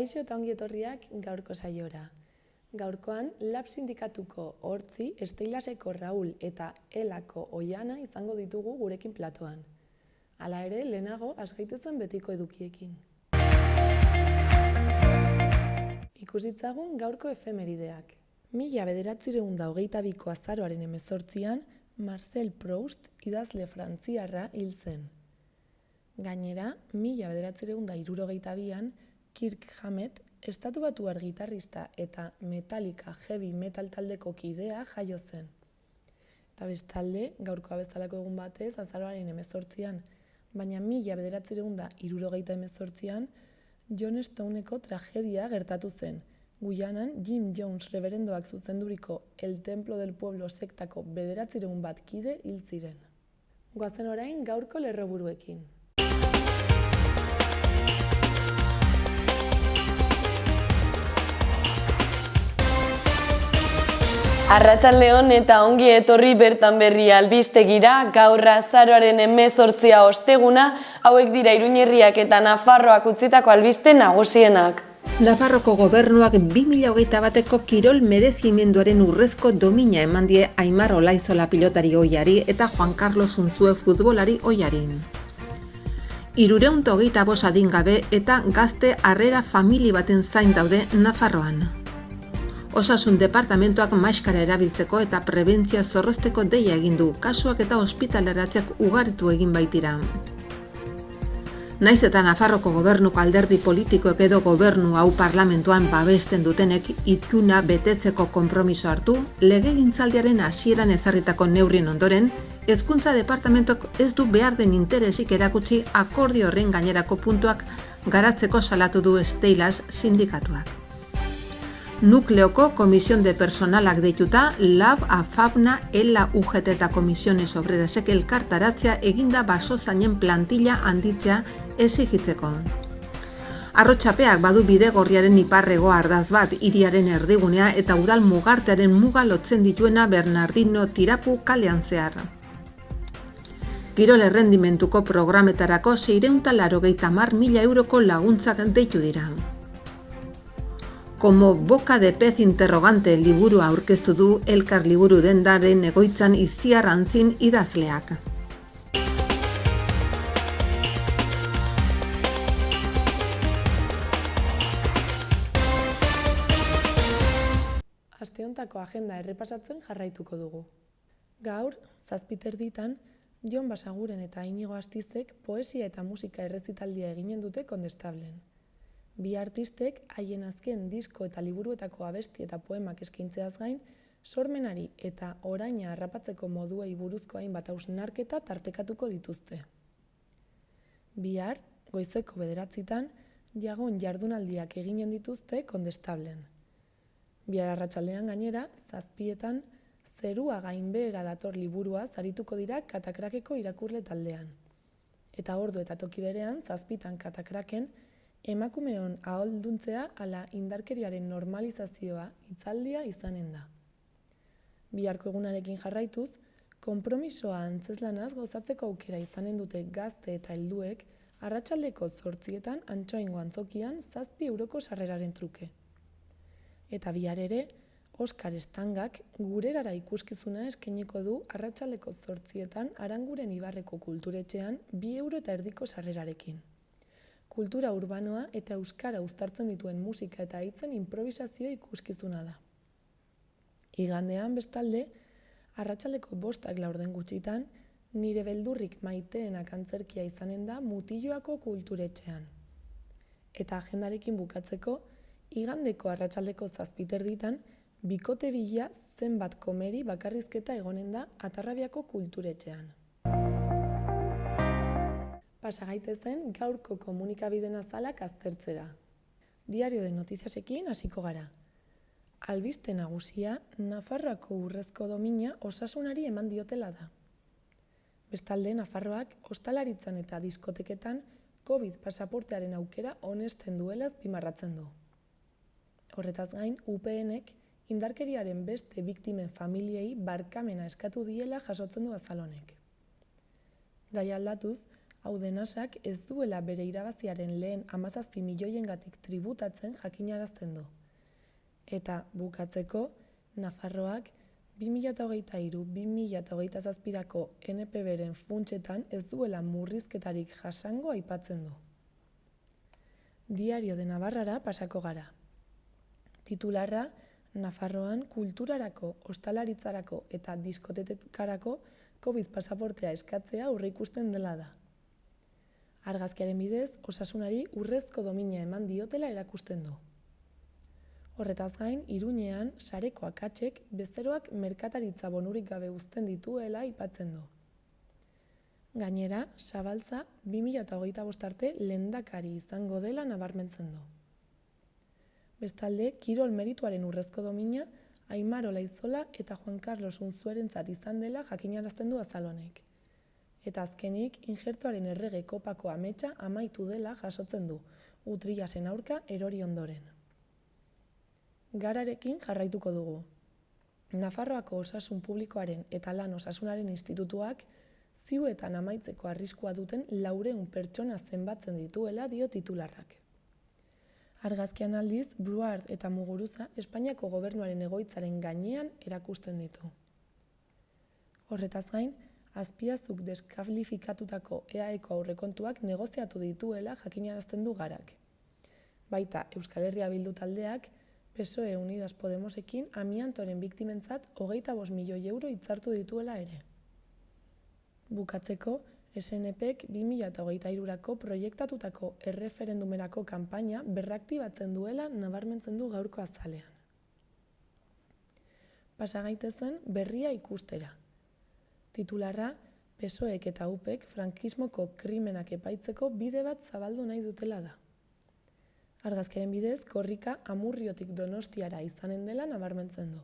Kaixo eta ongi etorriak gaurko saiora. Gaurkoan, Lab sindikatuko Hortzi, Esteilaseko Raul eta Elako Oiana izango ditugu gurekin platoan. Hala ere, lehenago hasgaitezen betiko edukiekin. Ikusitzagun gaurko efemerideak. 1922ko azaroaren 18an, Marcel Proust idazle frantziarra hil zen. Gainera, 1962an, Kirk Hammett, estatubatuar gitarrista eta Metallica heavy metal taldeko kidea jaio zen. Eta bestalde, gaurkoa bezalako egun batez, azaroaren 18an, baina 1978an, John Stoneko tragedia gertatu zen. Guyanan, Jim Jones reberendoak zuzenduriko El Templo del Pueblo sektako 901 kide hil ziren. Goazen orain gaurko lerroburuekin. Arratsaldeon eta ongi etorri bertan berri albistegira, gaur azaroaren 18 osteguna, hauek dira Iruñerriak eta Nafarroak utzitako albiste nagusienak. Nafarroko gobernuak 2021ko kirol merezimenduaren urrezko domina eman die Aimar Olaizola pilotari ohiari eta Juan Carlos Unzue futbolari ohiari. 325 adingabe eta gazte harrera famili baten zain daude Nafarroan. Osasun departamentuak maskara erabiltzeko eta prebentzia zorrozteko deia egin du, kasuak eta ospitaleratzeak ugaritu egin baitira. Naiz eta Nafarroko gobernuko alderdi politikoek edo gobernu hau parlamentuan babesten dutenek ituna betetzeko konpromiso hartu, legegintzaldiaren hasieran ezarritako neurrien ondoren, Hezkuntza departamentuak ez du behar den interesik erakutsi akordio horren gainerako puntuak garatzeko salatu du Steilas sindikatuak. Nukleoko Comisión de Personalak deituta, Lab, AFAPNA, ELA, UGT eta Comisiones Obrerasek elkartaratzea eginda basozainen plantilla handitzea exigitzeko. Arrotxapeak badu bidegorriaren iparrego ardaz bat hiriaren erdigunea eta udal mugartearen muga lotzen dituena Bernardino Tirapu kalean zehar. Kirol errendimentuko programetarako 680.000 euroko laguntzak deitu dira. Como boca de pez interrogante liburua aurkeztu du Elkar liburu dendaren egoitzan Itziar Antzin idazleak. Asteontako agenda errepasatzen jarraituko dugu. Gaur, 7:30, Jon Basaguren eta Inigo Astizek poesia eta musika errezitaldia eginen dute Kondestablen. Bi artistek haien azken disko eta liburuetako abesti eta poemak eskaintzeaz gain, sormenari eta oraina harrapatzeko moduei buruzko hainbat hausnarketa tartekatuko dituzte. Bihar, goizeko 9:00, jagon jardunaldiak eginen dituzte Kondestablen. Bihar arratsaldean gainera, 7:00, Zerua gainbehera dator liburua arituko dira Katakrakeko irakurle taldean. Eta ordu eta toki berean, 7:00 Katakraken, emakumeon aholduntzea ala indarkeriaren normalizazioa hitzaldia izanen da. Biharko egunarekin jarraituz, konpromisoa antzezlanaz gozatzeko aukera izanen dute gazte eta helduek arratsaldeko 8:00 Antsoaingo antzokian 7 euroko sarreraren truke. Eta bihar ere, Oskar Estangak gurerara ikuskizuna eskainiko du arratsaldeko 8:00 Aranguren Ibarreko kulturetxean 2 euro eta erdiko sarrerarekin. Kultura urbanoa eta euskara uztartzen dituen musika eta hitzen improvisazio ikuskizuna da. Igandean bestalde, arratsaldeko 5:00 gutxitan, Nire beldurrik maiteenak antzerkia izanen da Mutilloako kulturetxean. Eta agendarekin bukatzeko, igandeko arratsaldeko 7:30, bikote bila zenbat komeri bakarrizketa egonen da Atarrabiako kulturetxean. Pasa gaitezen gaurko komunikabideen azalak aztertzera. Diario de Notiziasekin hasiko gara. Albiste nagusia, Nafarroako urrezko domina osasunari eman diotela da. Bestalde, Nafarroak ostalaritzan eta diskoteketan COVID pasaportearen aukera onesten duela azpimarratzen du. Horretaz gain, UPNek indarkeriaren beste biktimen familiei barkamena eskatu diela jasotzen du azal honek. Gai aldatuz, hau denasak ez duela bere irabaziaren lehen 17 milioiengatik tributatzen jakinarazten du. Eta bukatzeko, Nafarroak 2023-2027ko NPB-ren funtsetan ez duela murrizketarik jasango aipatzen du. Diario de Navarrara pasako gara. Titularra, Nafarroan kulturarako, ostalaritzarako eta diskotekarako COVID pasaportea eskatzea aurreikusten dela da. Argazkiaren bidez, osasunari urrezko domina eman diotela erakusten du. Horretaz gain, Iruñean sareko akatsek bezeroak merkataritza bonurik gabe uzten dituela aipatzen du. Gainera, Zabalza 2025 arte lehendakari izango dela nabarmentzen du. Bestalde, kirol merituaren urrezko domina Aimar Olaizola eta Juan Carlos Unzuerentzat izan dela jakinarazten du Azalonek. Eta azkenik, injertoaren errege kopako ametsa amaitu dela jasotzen du, Utriasen aurka erori ondoren. Gararekin jarraituko dugu. Nafarroako Osasun Publikoaren eta Lan Osasunaren Institutuak ziuetan amaitzeko arriskua duten 400 pertsona zenbatzen dituela dio titularrak. Argazkian aldiz, Bruard eta Muguruza Espainiako gobernuaren egoitzaren gainean erakusten ditu. Horretaz gain, Azpiazuk deskalifikatutako EAEko aurrekontuak negoziatu dituela jakinarazten du Garak. Baita, Euskal Herria Bildu taldeak PSOE Unidas Podemosekin amiantoren biktimentzat 25 milioi euro hitzartu dituela ere. Bukatzeko, SNPek 2023ko proiektatutako erreferendumerako kanpaina berraktibatzen duela nabarmentzen du gaurko azalean. Pasa gaitezen berria ikustera. Titularra, PSOEk eta UPek frankismoko krimenak epaitzeko bide bat zabaldu nahi dutela da. Argazkiaren bidez, korrika Amurriotik Donostiara izanen dela nabarmentzen du.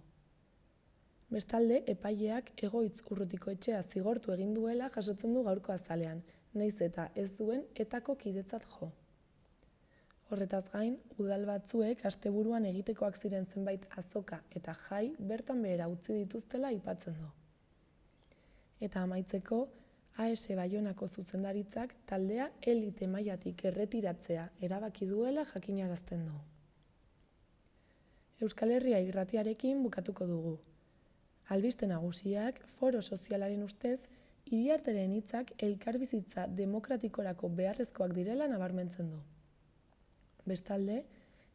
Bestalde, epaileak Egoitz Urrutiko etxea zigortu egin duela jasotzen du gaurko azalean, nahiz eta ez duen etako kidetzat jo. Horretaz gain, udal batzuek asteburuan egitekoak ziren zenbait azoka eta jai bertan behera utzi dituztela aipatzen du. Eta amaitzeko, AS Baionako zuzendaritzak taldea elite mailatik erretiratzea erabaki duela jakinarazten du. Euskal Herria irratiarekin bukatuko dugu. Albiste nagusiak, foro sozialaren ustez, Iriarteren hitzak elkarbizitza demokratikorako beharrezkoak direla nabarmentzen du. Bestalde,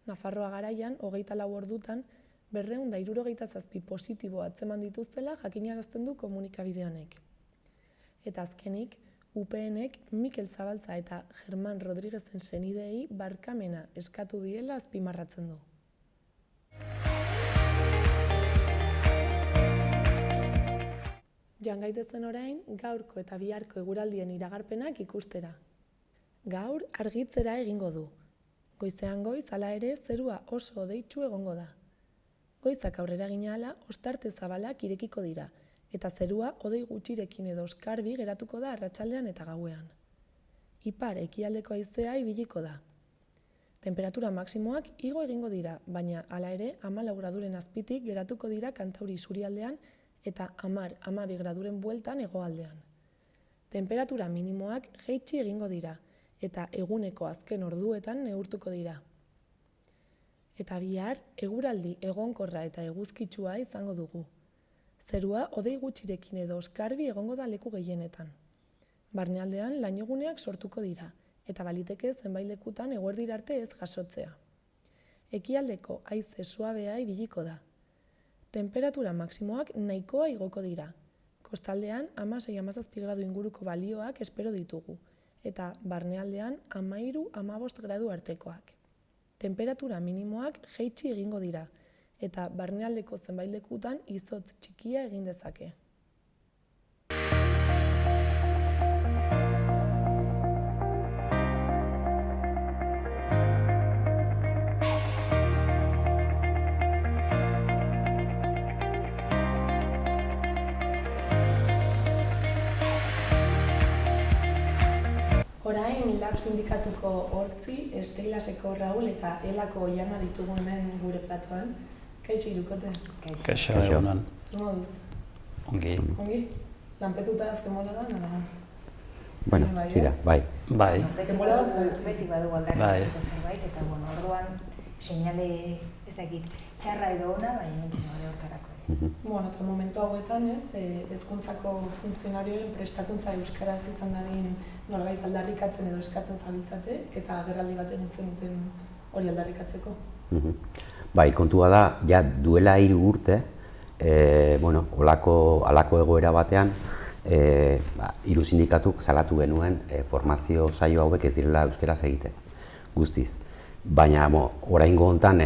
Nafarroa garaian 24 ordutan 267 positibo atzeman dituztela jakinarazten du komunikabide honek. Eta azkenik, UPNek Mikel Zabalza eta Germán Rodríguezen senideei barkamena eskatu diela azpimarratzen du. Joan gaitezen orain, gaurko eta biharko eguraldien iragarpenak ikustera. Gaur argitzera egingo du. Goizean goiz hala ere zerua oso hodeitsu egongo da. Goizak aurrera egin ahala ostarte zabalak irekiko dira, eta zerua hodei gutxirekin edo oskarbi geratuko da arratsaldean eta gauean. Ipar ekialdeko haizea ibiliko da. Temperatura maksimoak igo egingo dira, baina hala ere 14 graduren azpitik geratuko dira Kantauri isurialdean eta 10-12 graduren bueltan hegoaldean. Temperatura minimoak jaitsi egingo dira, eta eguneko azken orduetan neurtuko dira. Eta bihar, eguraldi egonkorra eta eguzkitsua izango dugu. Zerua hodei gutxirekin edo oskarbi egongo da leku gehienetan. Barnealdean lainoguneak sortuko dira, eta baliteke zenbait lekutan eguerdira arte ez jasotzea. Ekialdeko haize suabea ibiliko da. Temperatura maksimoak nahikoa igoko dira. Kostaldean 16-17 gradu inguruko balioak espero ditugu, eta barnealdean 13-15 gradu artekoak. Temperatura minimoak jaitsi egingo dira, eta barnealdeko zenbait lekutan izotz txikia egin dezake. Orain, LAB sindikatuko Hortzi, Esteilaseko Raul eta Elako Oiana ditugu hemen gure platoan. Kaixo irukote? Kaixo, egunon. Zer moduz? Ongi. Ongi? Lanpetuta azken moda da, nada? Bueno, tira, bai. Bai. Beti badu aldarrikatuko zerbait, eta orduan seinale, ez dakit, txarra edo ona, baina nintzen bade hortarako. Bueno, eta momentu hauetan, hezkuntzako funtzionarioen prestakuntza euskaraz izan dadin nolabait aldarrikatzen edo eskatzen zabiltzate, eta agerraldi baten entzen duten hori aldarrikatzeko. Bai, kontua da, ja duela 3 urte, halako egoera batean, 3 sindikatuk salatu genuen formazio saio hauek ez direla euskaraz egiten, guztiz. Baina, oraingo hontan,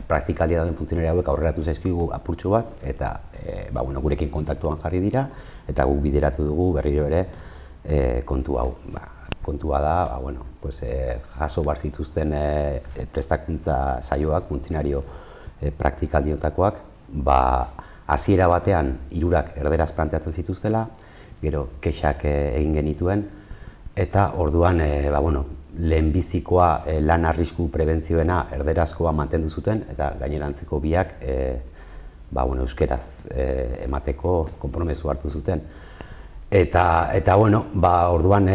praktikaldia dauden funtzionari hauek aurreratu zaizkigu apurtxo bat, eta gurekin kontaktuan jarri dira, eta guk bideratu dugu berriro ere kontu hau. Kontua da, jaso bar zituzten prestakuntza saioak, funtzionario praktikaldiotakoak, hasiera batean 3 erderaz planteatzen zituztela, gero kexak egin genituen, eta orduan lehenbizikoa lan arrisku prebentzioena erderazkoa mantendu zuten, eta gainerantzeko biak euskeraz emateko konpromezu hartu zuten. Eta orduan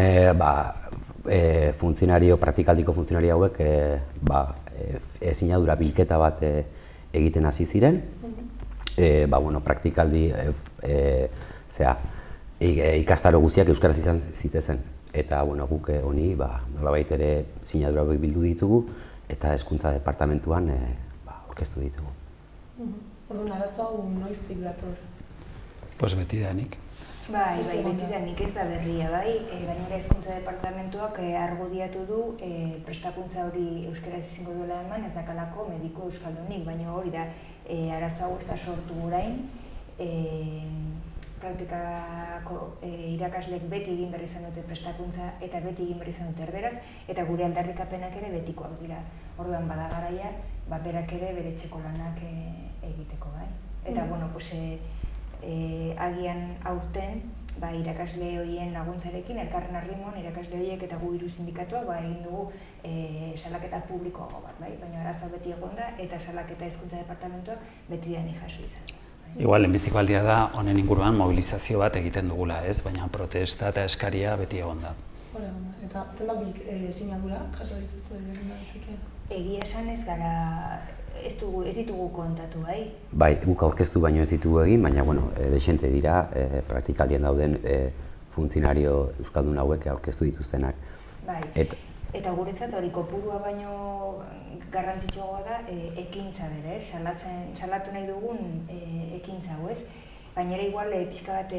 praktikaldiko funtzionario hauek sinadura bilketa bat egiten hasi ziren, praktikaldi ikastaro guztiak euskaraz izan zitezen. Eta guk honi nolabait ere sinadura hauek bildu ditugu eta hezkuntza departamentuan aurkeztu ditugu. Orduan, arazo hau noiztik dator? Pues beti danik. Bai, beti danik ez da berria, bai. Gainera hezkuntza departamentuak argudiatu du prestakuntza hori euskaraz izango duela eman, ez dakalako mediko euskaldunik, baina hori da arazo hau ez da sortu orain. Praktikako irakasleek beti egin behar izan dute prestakuntza eta beti egin behar izan dute erderaz, eta gure aldarrikapenak ere betikoak dira. Orduan bada garaia, berak ere bere etxeko lanak egiteko, bai. Eta, agian aurten, irakasle horien laguntzarekin, elkarren arrimon, irakasle horiek eta gu 3 sindikatuak egin dugu salaketa publikoago bat, bai. Baina arazoa beti egonda eta salaketa hezkuntza departamentuak beti dani jaso izan. Igual, lehenbiziko aldia da, honen inguruan mobilizazio bat egiten dugula, ez? Baina protesta eta eskaria beti egonda. Hora, eta zenbat sinadura jaso dituzu edo? Egia esan ez gara, ez ditugu kontatu, bai? Bai, guk aurkeztu baino ez ditugu egin, baina, desente dira, praktikaldien dauden funtzionario euskaldun hauek aurkeztu dituztenak. Bai, eta guretzat hori kopurua baino garrantzitsuagoa da ekintza bere, salatu nahi dugun ekintza hau, ez? Baina ere igual pixka bat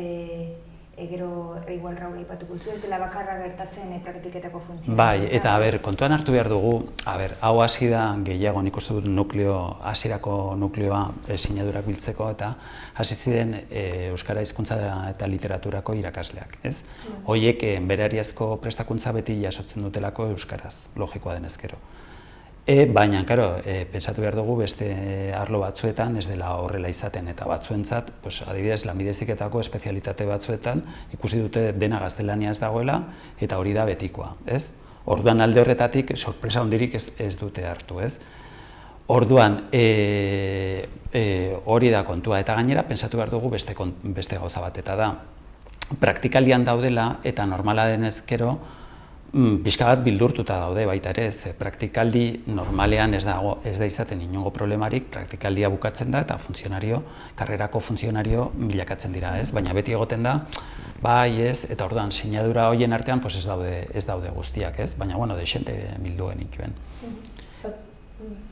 gero igual Raul aipatuko zu, ez dela bakarra gertatzen praktiketako funtzioa. Bai, eta kontuan hartu behar dugu, hau hasi da gehiago nik uste dut hasierako nukleoa sinadurak biltzeko, eta hasi ziren euskara hizkuntza eta literaturako irakasleak, ez? Horiek berariazko prestakuntza beti jasotzen dutelako euskaraz, logikoa denez gero. Baina, pentsatu behar dugu beste arlo batzuetan ez dela horrela izaten, eta batzuentzat, adibidez, lanbide heziketako espezialitate batzuetan ikusi dute dena gaztelaniaz dagoela, eta hori da betikoa, ez? Orduan alde horretatik sorpresa handirik ez dute hartu, ez? Orduan, hori da kontua, eta gainera pentsatu behar dugu beste gauza bat, eta da, praktikaldian daudela eta normala denez gero, pixka bat bildurtuta daude baita ere, praktikaldi normalean ez da izaten inongo problemarik, praktikaldia bukatzen da eta karrerako funtzionario bilakatzen dira, ez? Baina beti egoten da, bai ez, eta orduan sinadura horien artean ez daude guztiak, ez? Baina, desente bildu genituen.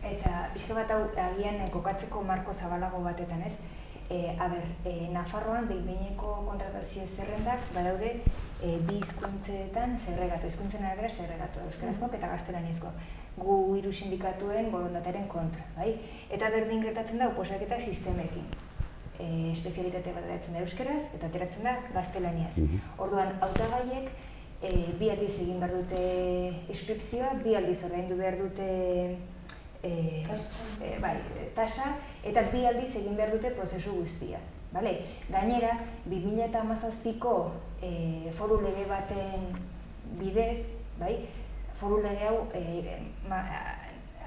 Eta pixka bat hau agian kokatzeko marko zabalago batetan, ez? Nafarroan behin-behineko kontratazio zerrendak badaude bi hizkuntzetan segregatu, hizkuntzen arabera segregatu, euskarazkoak eta gaztelaniazkoak. Gu 3 sindikatuen borondatearen kontra, bai? Eta berdin gertatzen da oposaketa sistemekin. Espezialitate bat ateratzen da euskaraz eta ateratzen da gaztelaniaz. Orduan, hautagaiek bi aldiz egin behar dute inskripzioa, bi aldiz ordaindu behar dute tasa, eta bi aldiz egin behar dute prozesu guztia. Gainera, 2017ko foru lege baten bidez, foru lege hau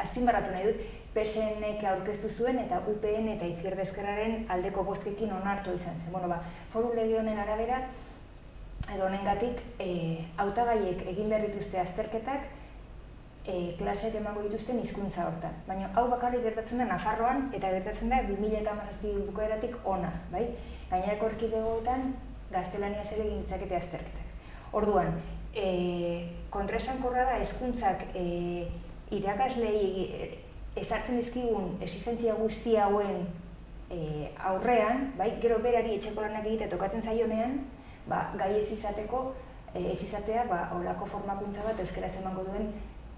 azpimarratu nahi dut, PSNek aurkeztu zuen eta UPN eta Izquierda Ezkerraren aldeko bozkekin onartu izan zen. Foru lege honen arabera, edo honengatik, hautagaiek egin behar dituzte azterketak klaseak emango dituzten hizkuntza hortan. Baina hau bakarrik gertatzen da Nafarroan eta gertatzen da 2017 bukaeratik ona, bai? Gainerako erkidegoetan gaztelaniaz ere egin ditzakete azterketak. Orduan, kontraesankorra da hizkuntzak irakaslei ezartzen dizkigun exigentzia guzti hauen aurrean, bai, gero berari etxeko lanak egitea tokatzen zaionean, gai ez izatea holako formakuntza bat euskaraz emango duen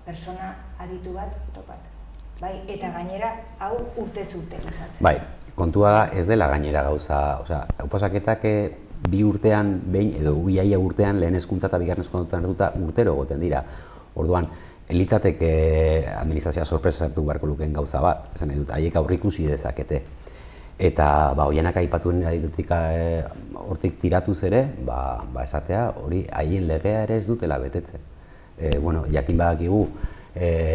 persona aditu bat topatzen. Bai, eta gainera hau urtez urte luzatzen. Bai, kontua da ez dela gainera gauza, oposaketak 2 urtean behin edo 2 urtean lehen hezkuntza eta bigarren hezkuntza hartuta urtero egoten dira. Orduan, litzateke administrazioa sorpresa hartu beharko lukeen gauza bat, esan nahi dut, haiek aurreikusi dezakete. Eta hoianak aipatuen ditutik hortik tiratuz ere, esatea hori haien legea ere ez dutela betetzen. Jakin badakigu,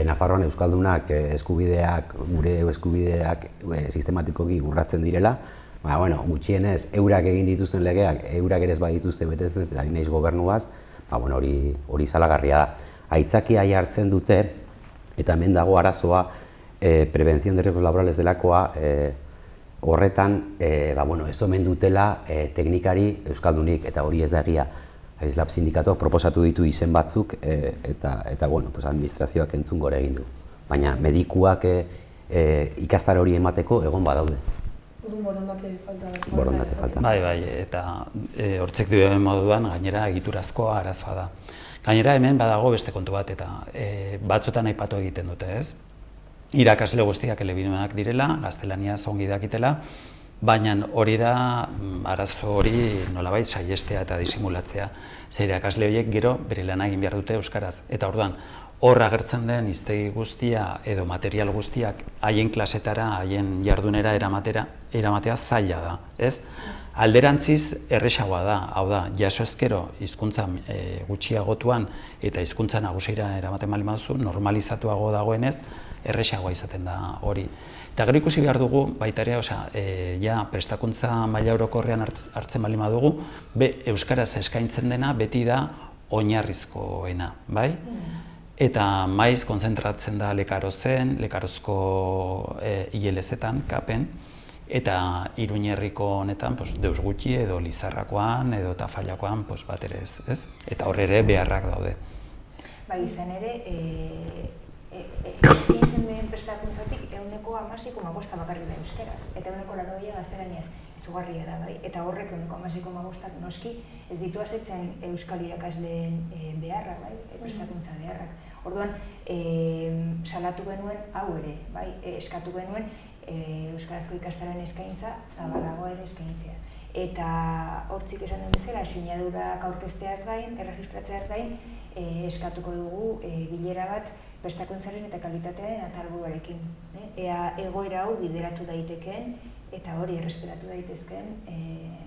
Nafarroan euskaldunak eskubideak, gure eskubideak sistematikoki urratzen direla, gutxienez, eurak egin dituzten legeak, eurak ere ez badituzte betetzen, eta ari naiz gobernuaz, hori salagarria da. Aitzakia hartzen dute, eta hemen dago arazoa, prebentzio de riesgos laborales delakoa, horretan, ez omen dutela teknikari euskaldunik, eta hori ez da egia. Aislab sindikatuak proposatu ditu izen batzuk, eta administrazioak entzun gore egin du. Baina medikuak ikastaro hori emateko egon badaude. Borondate falta. Borondate falta. Bai, eta hortzek duen moduan gainera egiturazko arazoa da. Gainera hemen badago beste kontu bat, eta batzutan aipatu egiten dute, ez? Irakasle guztiak elebidunak direla, gaztelaniaz ongi dakitela, baina hori da arazo hori nolabait saihestea eta disimulatzea. Zer irakasle horiek gero bere lana egin behar dute euskaraz. Eta orduan, hor agertzen den hiztegi guztia edo material guztiak haien klasetara, haien jardunera eramatea zaila da, ez? Alderantziz erresagoa da, hau da, jaso ezkero hizkuntza gutxiagotuan eta hizkuntza nagusiera eramaten baldin baduzu, normalizatuago dagoenez, erresagoa izaten da hori. Eta gero ikusi behar dugu, baita ere, prestakuntza maila orokorrean hartzen baldin badugu, euskaraz eskaintzen dena beti da oinarrizkoena, bai? Eta maiz kontzentratzen da Lekarozen, Lekarozko ILS-etan, kapen, eta Iruñerriko honetan deus gutxi edo Lizarrakoan edo Tafailakoan bat ere ez? Eta hor ere beharrak daude. Bai, izan ere, eskaintzen den prestakuntzatik 16,5 bakarrik da euskaraz, eta 80% gaztelaniaz. Izugarria da, bai? Eta horrek 16,5 noski ez ditu asetzen euskal irakasleen beharrak, bai? Prestakuntza beharrak. Orduan, salatu genuen hau ere, bai? Eskatu genuen euskarazko ikastaren eskaintza zabalago ere eskaintzea. Eta hortzik esan den bezala, sinadurak aurkezteaz gain, erregistratzeaz gain, eskatuko dugu bilera bat prestakuntzaren eta kalitatearen atalburuarekin. Ea egoera hau bideratu daitekeen eta hori errespetatu daitezkeen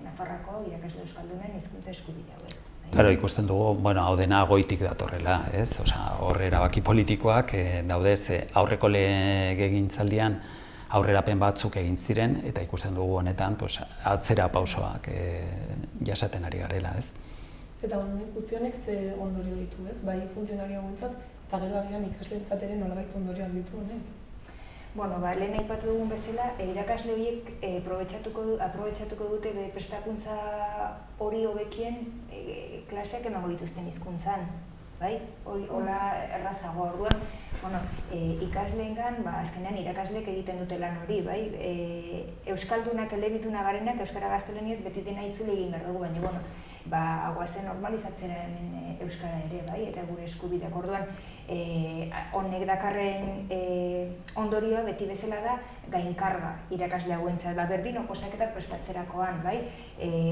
Nafarroako irakasle euskaldunen hizkuntza eskubide hauek. Claro, ikusten dugu, hau dena goitik datorrela, ez? Hor erabaki politikoak daude, aurreko legegintzaldian aurrerapen batzuk egin ziren eta ikusten dugu honetan atzera pausoak jasaten ari garela, ez? Eta honek guztionek ze ondorio ditu, ez? Bai funtzionario guntzat, eta gero agian ikasleentzat ere nolabait ondorioak ditu honek. Lehen aipatu dugun bezala, irakasle horiek aprobetxatuko dute prestakuntza hori hobekien klaseak emango dituzten hizkuntzan. Hola errazagoa orduan, ikasleengan, azkenean irakasleek egiten dute lan hori, euskaldunak elebituna garenak euskara gaztelaniaz beti dena itzuli egin behar dugu, baina guazen normalizatzera hemen euskara ere, eta gure eskubideak. Orduan, honek dakarren ondorioa beti bezala da gainkarga irakasle hauentzat. Berdin oposaketak prestatzerakoan,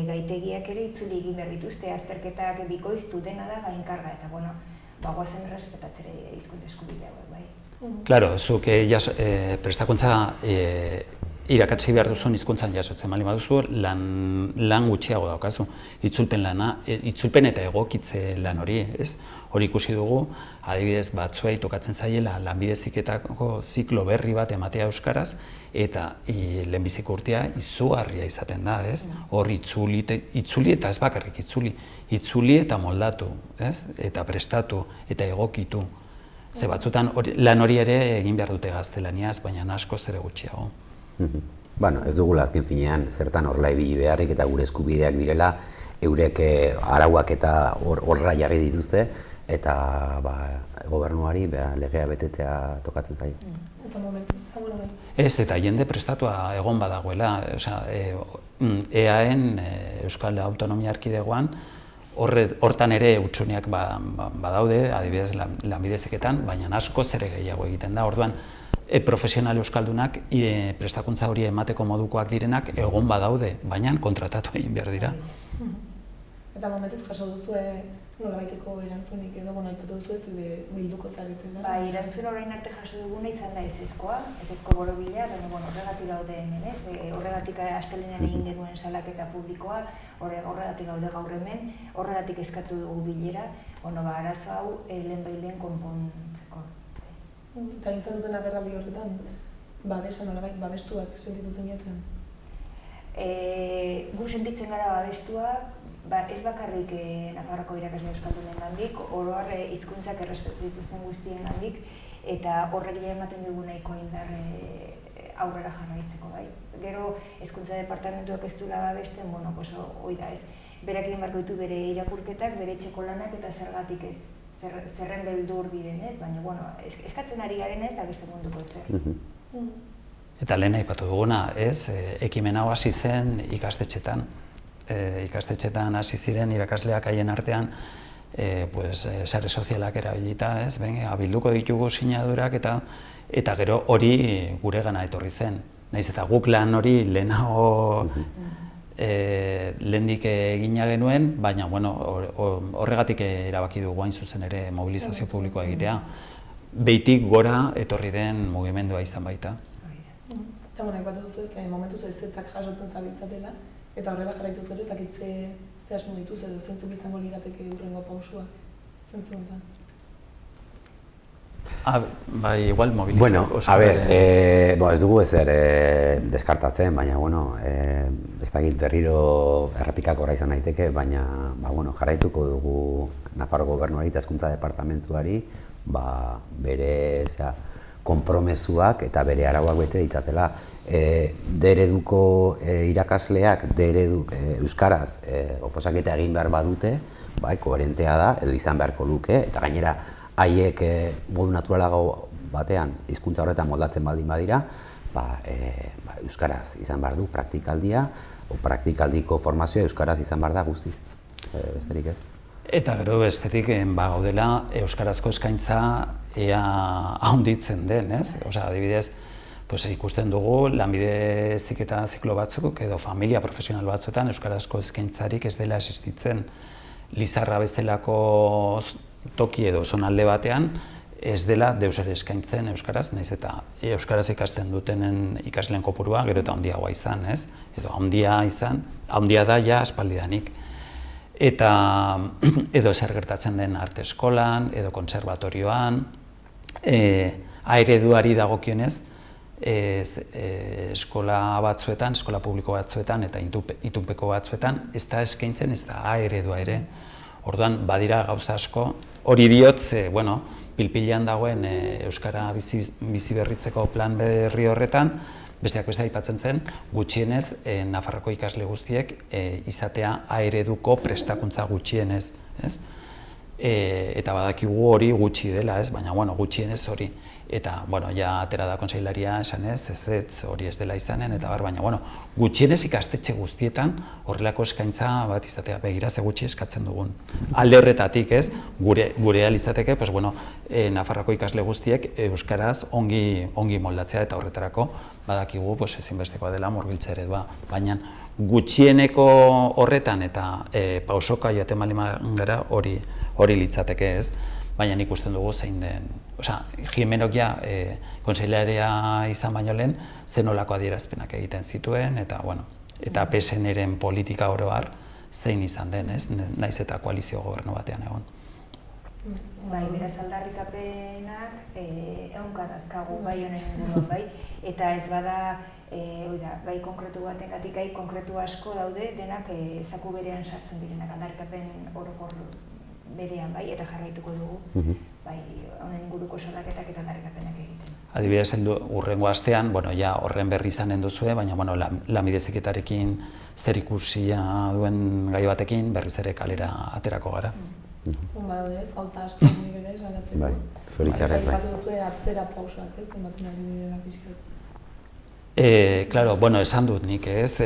gaitegiak ere itzuli egin behar dituzte, azterketak bikoiztu dena da gainkarga, eta guazen errespetatzera hizkuntza eskubide hauek, Claro, zuk prestakuntza irakatsi behar duzun hizkuntzan jasotzen bali baduzu, lan gutxiago daukazu. Itzulpen eta egokitze lan hori, ez? Hori ikusi dugu, adibidez batzuei tokatzen zaiela lanbide heziketako ziklo berri bat ematea euskaraz, eta lehenbiziko urtea izugarria izaten da, ez? Hor itzuli eta ez bakarrik itzuli eta moldatu, ez? Eta prestatu eta egokitu. Ze batzutan lan hori ere egin behar dute gaztelaniaz, baina asko ere gutxiago. Bueno, ez dugula azken finean zertan horrela ibili beharrik eta gure eskubideak direla, eurek arauak eta horra jarri dituzte, eta gobernuari legea betetzea tokatzen zaio. Eta momentuz, Ez, eta jende prestatua egon badagoela, EAen, Euskal Autonomia Erkidegoan, hortan ere hutsuneak badaude, adibidez lanbide heziketan, baina askoz ere gehiago egiten da. Orduan, profesional euskaldunak prestakuntza hori emateko modukoak direnak egon badaude, baina kontratatu egin behar dira. Eta momentuz jaso duzu nolabaiteko erantzunik edo, aipatu duzu ez bilduko zaretela? Erantzun orain arte jaso duguna izan da ezezko borobila, baina horregatik gaude hemen, ez? Horregatik astelehenean egin genuen salaketa publikoa, horregatik gaude gaur hemen, horregatik eskatu dugu bilera, arazo hau lehenbailen konpontzeko. Eta izan duten agerraldi horretan, babestuak sentitu zineten? Gu sentitzen gara babestuak, ez bakarrik Nafarroko irakasle euskaldunen gandik, oro har hizkuntzak errespetu dituzten guztien gandik, eta horrek ematen dugu nahiko indar aurrera jarraitzeko, bai. Gero, hezkuntza departamentuak ez duela babesten, hoi da ez. Berak egin beharko ditu bere irakurketak, bere etxeko lanak eta zergatik ez. Zerren beldur direnez, baina, eskatzen ari garen ez, da beste munduko zer. Eta lehen aipatu duguna, ez, ekimen hau hasi zen ikastetxetan. Ikastetxetan hasi ziren irakasleak haien artean, sare sozialak erabilita, ez, bilduko ditugu sinadurak eta gero hori guregana etorri zen. Nahiz eta guk lan hori lehenago lehendik egina genuen, baina horregatik erabaki dugu hain zuzen ere mobilizazio publikoa egitea. Behitik gora etorri den mugimendua izan baita. Eta aipatu duzu ez, momentuz ezetzak jasotzen zabiltzatela, eta horrela jarraituz gero ezakitze ze asmo dituz edo zeintzuk izango lirateke hurrengo pausua, zentzu honetan. Igual mobilizazio. Bueno, ez dugu ezer deskartatzen, baina, ez dakit berriro errepikakora izan daiteke, baina, jarraituko dugu Nafarro gobernuari eta hezkuntza departamentuari bere konpromezuak eta bere arauak bete ditzatela. D-ereduko irakasleak euskaraz oposaketa egin behar badute, koherentea da, edo izan beharko luke, eta gainera haiek modu naturalago batean hizkuntza horretan moldatzen baldin badira, euskaraz izan behar du praktikaldia, praktikaldiko formazioa euskaraz izan behar da guztiz, besterik ez. Eta gero bestetik gaudela euskarazko eskaintza ea handitzen den, ez? Adibidez, ikusten dugu lanbide heziketa ziklo batzuk edo familia profesional batzuetan euskarazko eskaintzarik ez dela existitzen. Lizarra bezalako toki edo zonalde batean ez dela deus ere eskaintzen euskaraz, nahiz eta euskaraz ikasten dutenen ikasleen kopurua gero eta handiagoa izan, ez? Edo handia da ja aspaldidanik. Eta edo zer gertatzen den arte eskolan, edo kontserbatorioan, A-ereduari dagokionez, eskola batzuetan, eskola publiko batzuetan eta itunpeko batzuetan ez da eskaintzen, ez da A-eredua ere. Orduan, badira gauza asko, hori diotz, pilpilean dagoen euskara bizi berritzeko plan berri horretan, besteak beste aipatzen zen, gutxienez Nafarroko ikasle guztiek izatea A-ereduko prestakuntza gutxienez. Eta badakigu hori gutxi dela, baina gutxienez hori. Eta ja atera da kontseilaria esanez, ez hori ez dela izanen, eta baina gutxienez ikastetxe guztietan horrelako eskaintza bat izatea begira ze gutxi eskatzen dugun. Alde horretatik ez, gure alitzateke, Nafarroko ikasle guztiek euskaraz ongi moldatzea eta horretarako badakigu ezinbestekoa dela murgiltze eredua. Baina gutxieneko horretan eta pausoka jaten baldin gara hori litzateke ez. baina nik usten dugu zein den, Jimenok ja kontseilaria izan baino lehen, zenolako adierazpenak egiten zituen, eta PSN-ren politika oro har zein izan den, naiz eta koalizio gobernu batean egon. Bai, beraz aldarrikapenak ehunka dazkagu gai honen inguruan, bai, eta ez bada gai konkretu batengatik gai konkretu asko daude denak zaku berean sartzen direnak aldarrikapen orokor berean, bai, eta jarraituko dugu, bai, honen inguruko salaketak eta aldarrikapenak egiten. Adibidez, hurrengo astean, ja horren berri izanen duzue, baina lanbide heziketarekin zer ikusia duen gai batekin berriz ere kalera aterako gara. Badaude ez, gauza asko ere salatzeko. Bai, zoritxarrez, bai. Aipatu duzue atzera pausoak ez, ematen ari direla pixkat. Claro, esan dut nik ez,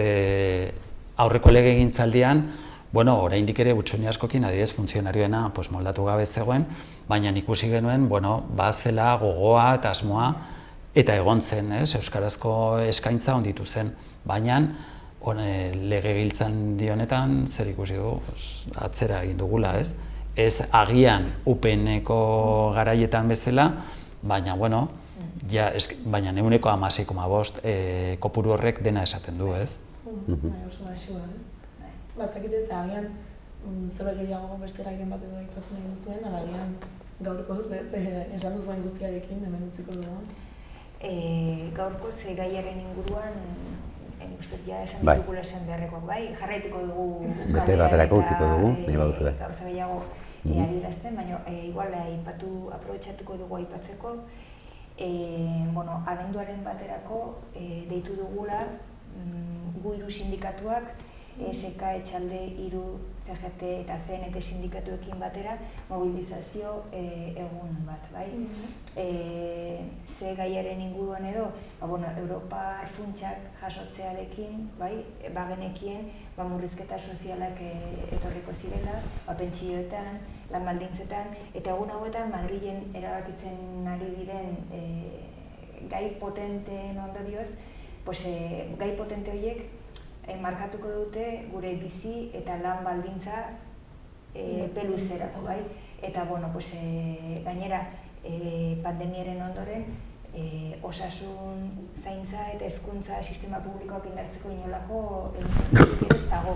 aurreko legegintzaldian, oraindik ere Utsuñe askokin, adibidez, funtzionarioena moldatu gabe zegoen, baina ikusi genuen, bazela gogoa eta asmoa, eta egon zen, euskarazko eskaintza onditu zen, baina legegiltzaldi honetan zer ikusi du, atzera egin dugula, ez? Ez agian UPN-eko garaietan bezala, baina, baina 16,5 kopuru horrek dena esaten du, ez? Oso gaixoa, ez? Bastakit ez da, agian zerbait gehiago beste gairen bat edo aipatu nahi duzuen, ala agian gaurkoz, ez? Esan duzuen guztiarekin, hemen utziko dugu. Gaurkoz gaiaren inguruan, nik uste ja esan ditugula esan beharrekoak, bai, jarraituko dugu beste baterako utziko dugu, nahi baduzue. Gauza gehiago adierazten, baina igual aprobetxatuko dugu aipatzeko, abenduaren baterako deitu dugula gu hiru sindikatuak, ESK, Etxalde, Hiru, CGT eta CNT sindikatuekin batera mobilizazio egun bat, bai? Ze gaiaren inguruan edo, Europar funtsak jasotzearekin, bai, bagenekien murrizketa sozialak etorriko zirela, pentsioetan, lan baldintzetan, eta egun hauetan Madrilen erabakitzen ari diren gai potenteen ondorioz, gai potente horiek markatuko dute gure bizi eta lan baldintza peluzerako, bai? Eta, gainera, pandemiaren ondoren, osasun zaintza eta hezkuntza sistema publikoak indartzeko inolako egin ez dago.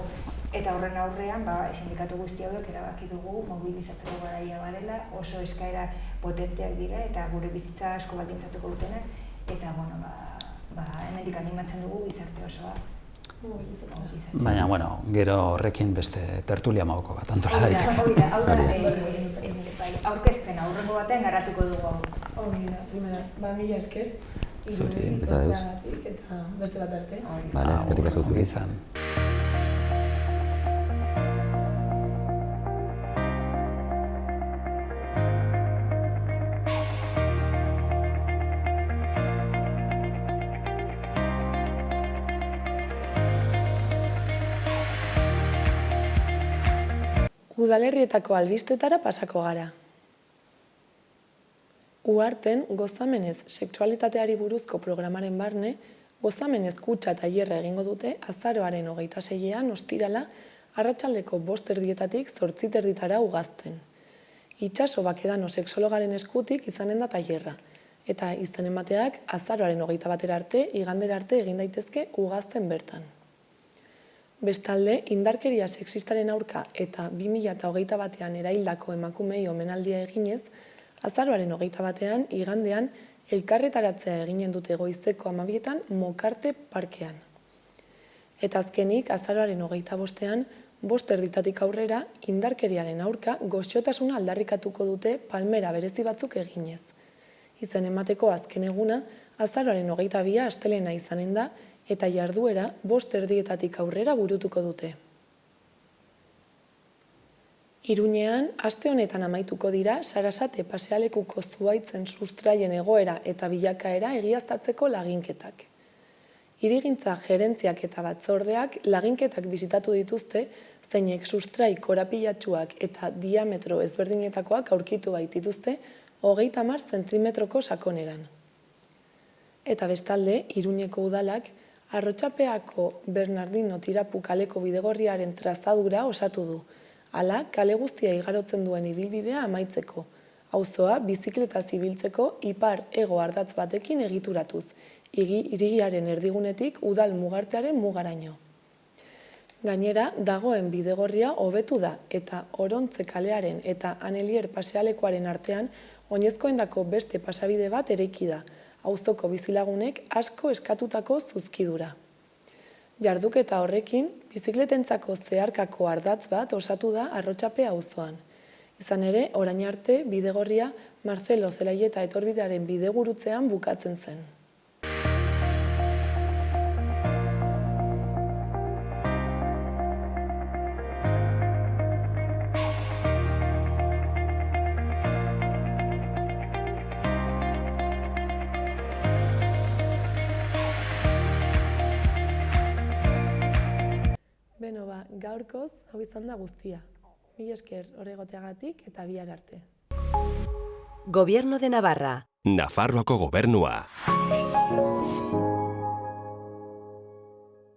Eta horren aurrean, sindikatu guzti hauek erabaki dugu mobilizatzeko garaia badela, oso eskaera potenteak dira eta gure bizitza asko baldintzatuko dutenak, eta, hemendik animatzen dugu gizarte osoa. Baina, gero horrekin beste tertulia magoko bat antola daiteke. Hori da, aurkezpena, aurrengo batean garatuko dugu hau. Hori da, primera, mila esker, Zuri, eta beste bat arte. Bale, eskerrik asko zuri. Udalerrietako albistetara pasako gara. Uharten, gozamenez sexualitateari buruzko programaren barne, gozamenez kutxa tailerra egingo dute azaroaren 26ean ostirala arratsaldeko 5:30 8:30 ugazten. Itxaso Bakedano sexologaren eskutik izanen da tailerra, eta izen emateak azaroaren 21 arte, igandera arte egin daitezke ugazten bertan. Bestalde, indarkeria sexistaren aurka eta 2021ean eraildako emakumei omenaldia eginez, azaroaren 21ean, igandean, elkarretaratzea eginen dute goizeko 12etan Mokarte parkean. Eta azkenik, azaroaren 25ean, 5:30 aurrera, indarkeriaren aurka goxotasuna aldarrikatuko dute palmera berezi batzuk eginez. Izen emateko azken eguna, azaroaren 22 astelena izanen da, eta jarduera 5:30 aurrera burutuko dute. Iruñean, aste honetan amaituko dira Sarasate pasealekuko zuhaitzen sustraien egoera eta bilakaera egiaztatzeko laginketak. Hirigintza gerentziak eta batzordeak laginketak bisitatu dituzte, zeinek sustrai korapilatsuak eta diametro ezberdinetakoak aurkitu baitituzte 30 zentimetroko sakoneran. Eta bestalde, Iruñeko udalak Arrotxapeako Bernardino Tirapu kaleko bidegorriaren trazadura osatu du, hala kale guztia igarotzen duen ibilbidea amaitzeko, auzoa bizikletaz ibiltzeko ipar-hego ardatz batekin egituratuz, hiriaren erdigunetik udal mugartearen mugaraino. Gainera, dagoen bidegorria hobetu da eta Orontze kalearen eta Anelier pasealekuaren artean oinezkoendako beste pasabide bat eraiki da, auzoko bizilagunek asko eskatutako zuzkidura. Jarduketa horrekin, bizikletentzako zeharkako ardatz bat osatu da Arrotxape auzoan. Izan ere, orain arte, bidegorria Marcelo Zelaieta etorbidearen bidegurutzean bukatzen zen. Beno ba, gaurkoz, hau izan da guztia. Mila esker horregoteagatik eta bihar arte. Gobierno de Navarra. Nafarroako gobernua.